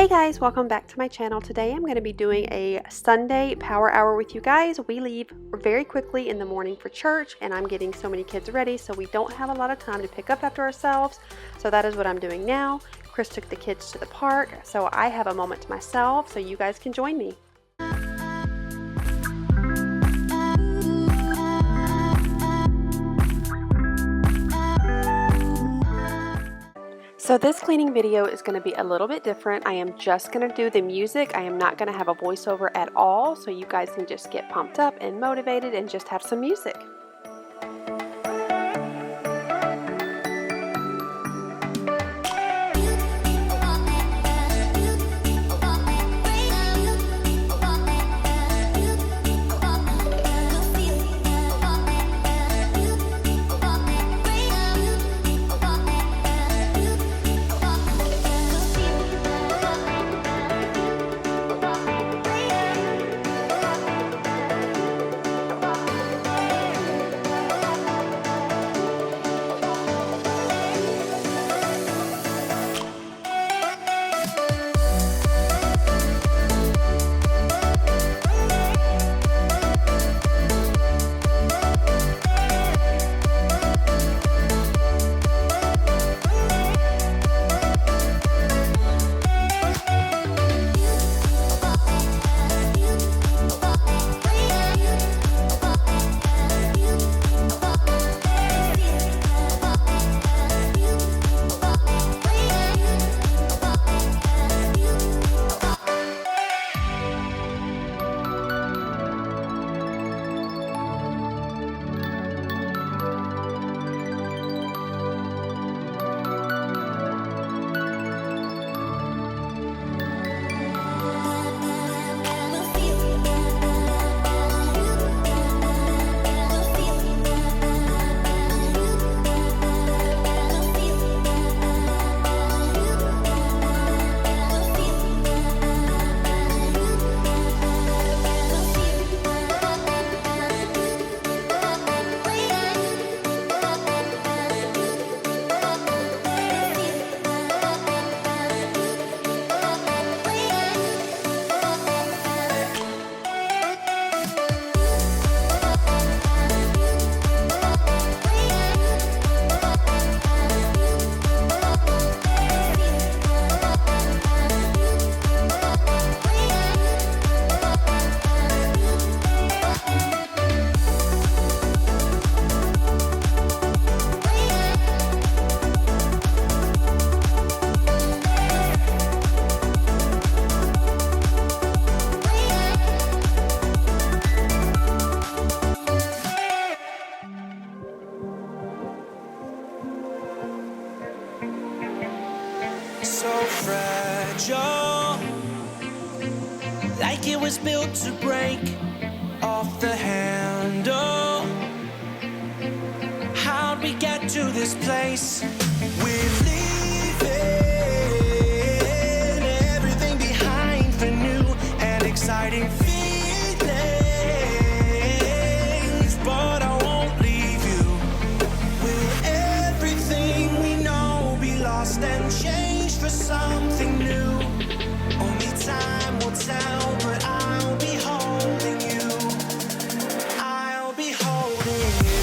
Hey guys, welcome back to my channel. Today I'm going to be doing a Sunday power hour with you guys. We leave very quickly in the morning for church and I'm getting so many kids ready, so we don't have a lot of time to pick up after ourselves. So that is what I'm doing now. Chris took the kids to the park, so I have a moment to myself so you guys can join me. So this cleaning video is going to be a little bit different. I am just going to do the music. I am not going to have a voiceover at all, so you guys can just get pumped up and motivated and just have some music. So fragile, like it was built to break off the handle. How'd we get to this place? We're leaving everything behind for new and exciting feelings, but I won't leave you. Will everything we know be lost and changed for something new? Only time will tell, but I'll be holding you. I'll be holding you.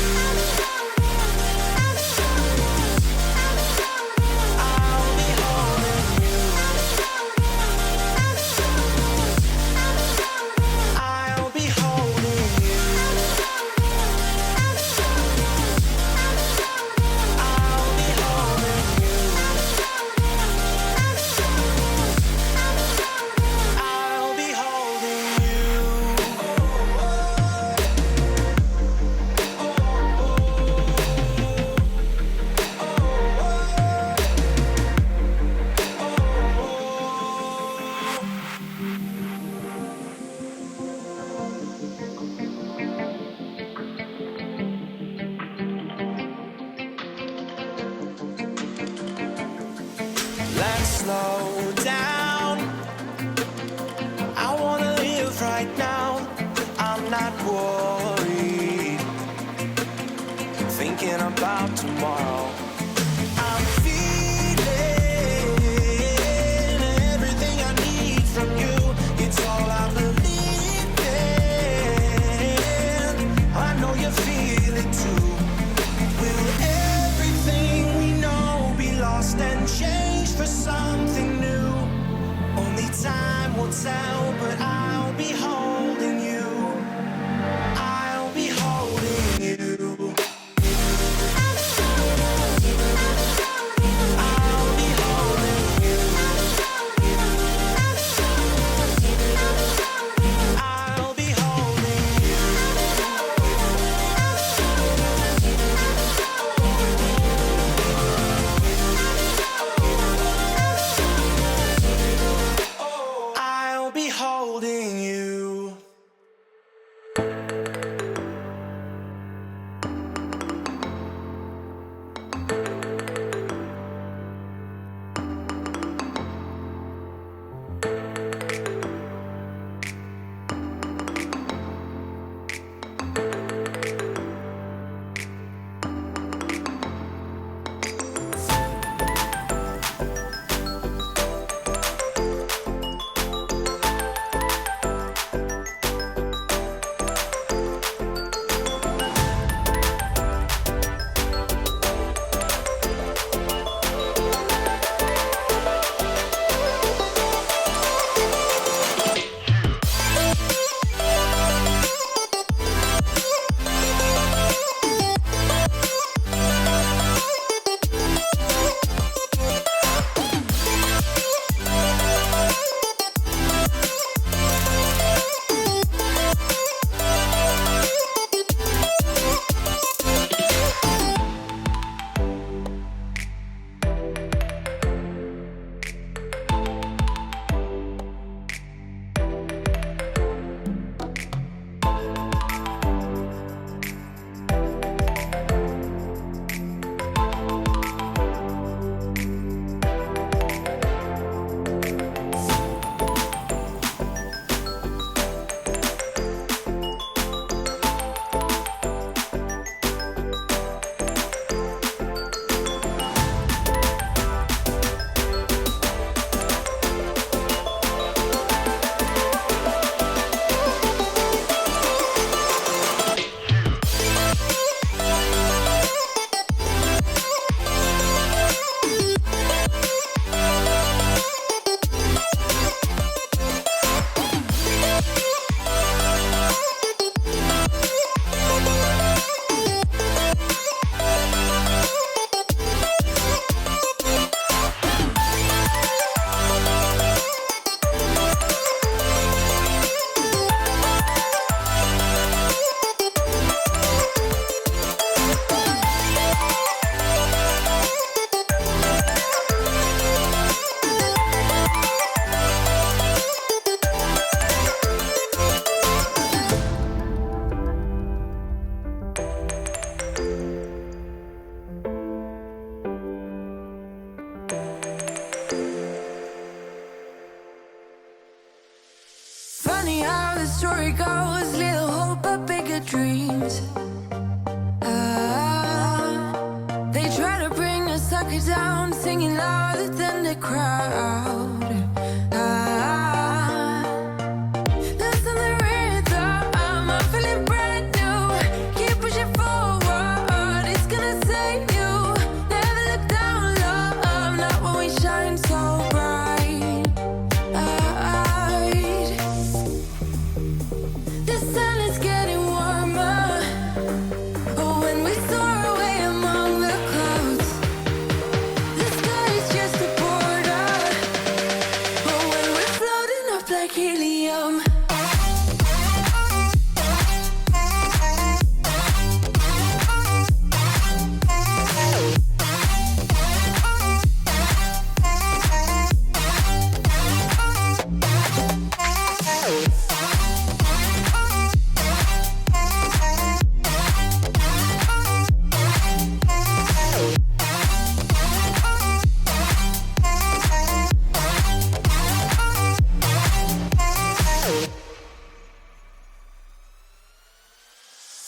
funny how the story goes. Little hope but bigger dreams. They try to bring a sucker down, singing louder than the crowd. Listen the rhythm, I'm feeling brand new. Keep pushing forward, it's gonna save you. Never look down, love, not when we shine so bright. The sun is getting warmer. Oh, when we soar away among the clouds, the sky is just a border. Oh, when we're floating up like helium.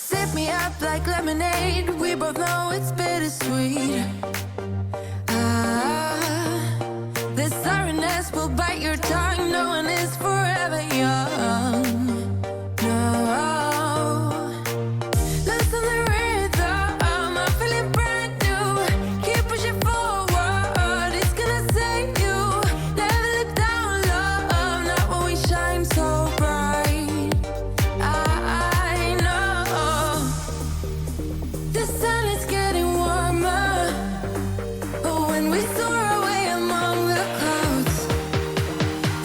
Sip me up like lemonade. We both know it's bittersweet. The sorrowness will bite your tongue. No one is forever young. No. Listen the rhythm, I'm feeling brand new. Keep pushing forward, it's gonna save you. Never look down, love, not when we shine so bright. I know the sun is getting warmer. Oh, when we soar away among the clouds,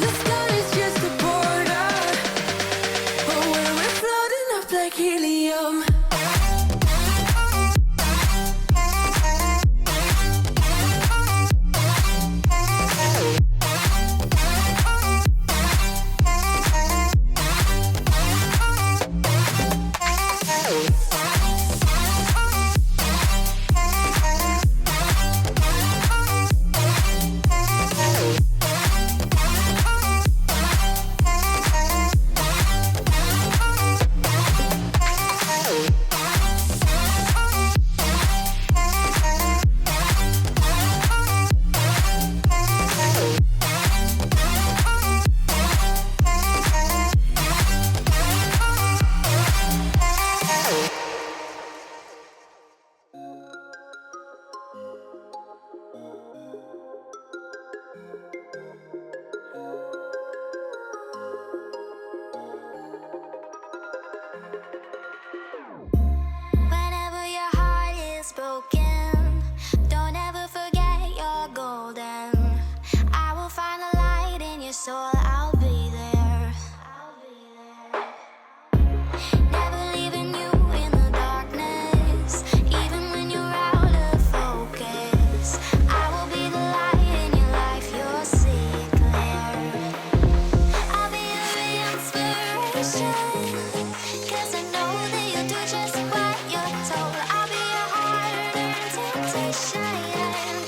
the sky is just a border. Oh, when we're floating up like helium. Whenever your heart is broken, don't ever forget you're golden. I will find a light in your soul, I'll be there. Never leaving you in the darkness, even when you're out of focus. I will be the light in your life, you'll see it clear. I'll be your inspiration, 'cause I know that you'll do just what you're told. I'll be your hard-earned temptation,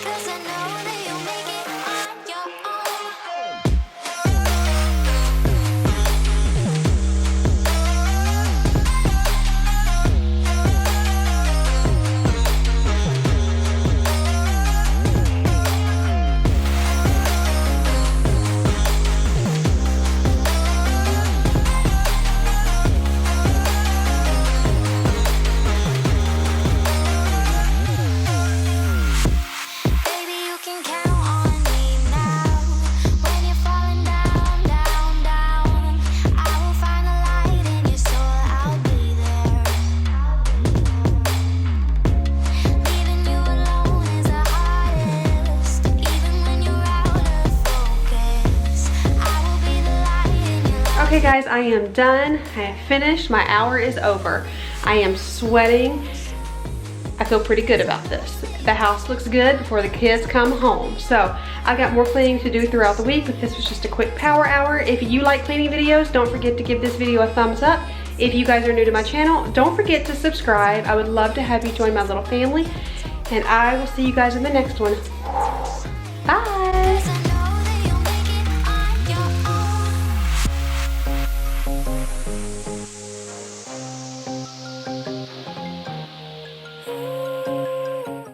'cause I know that you'll make it on your own. Baby, you can count on me now. When you're falling down, down, down, I will find a light in your soul, I'll be there. Leaving you alone is the hardest, even when you're out of focus. I will be the light in your life. Okay guys, I am done. I have finished. My hour is over. I am sweating. I feel pretty good about this. The house looks good before the kids come home. So I got more cleaning to do throughout the week, but this was just a quick power hour. If you like cleaning videos, don't forget to give this video a thumbs up. If you guys are new to my channel, don't forget to subscribe. I would love to have you join my little family. And I will see you guys in the next one. Bye.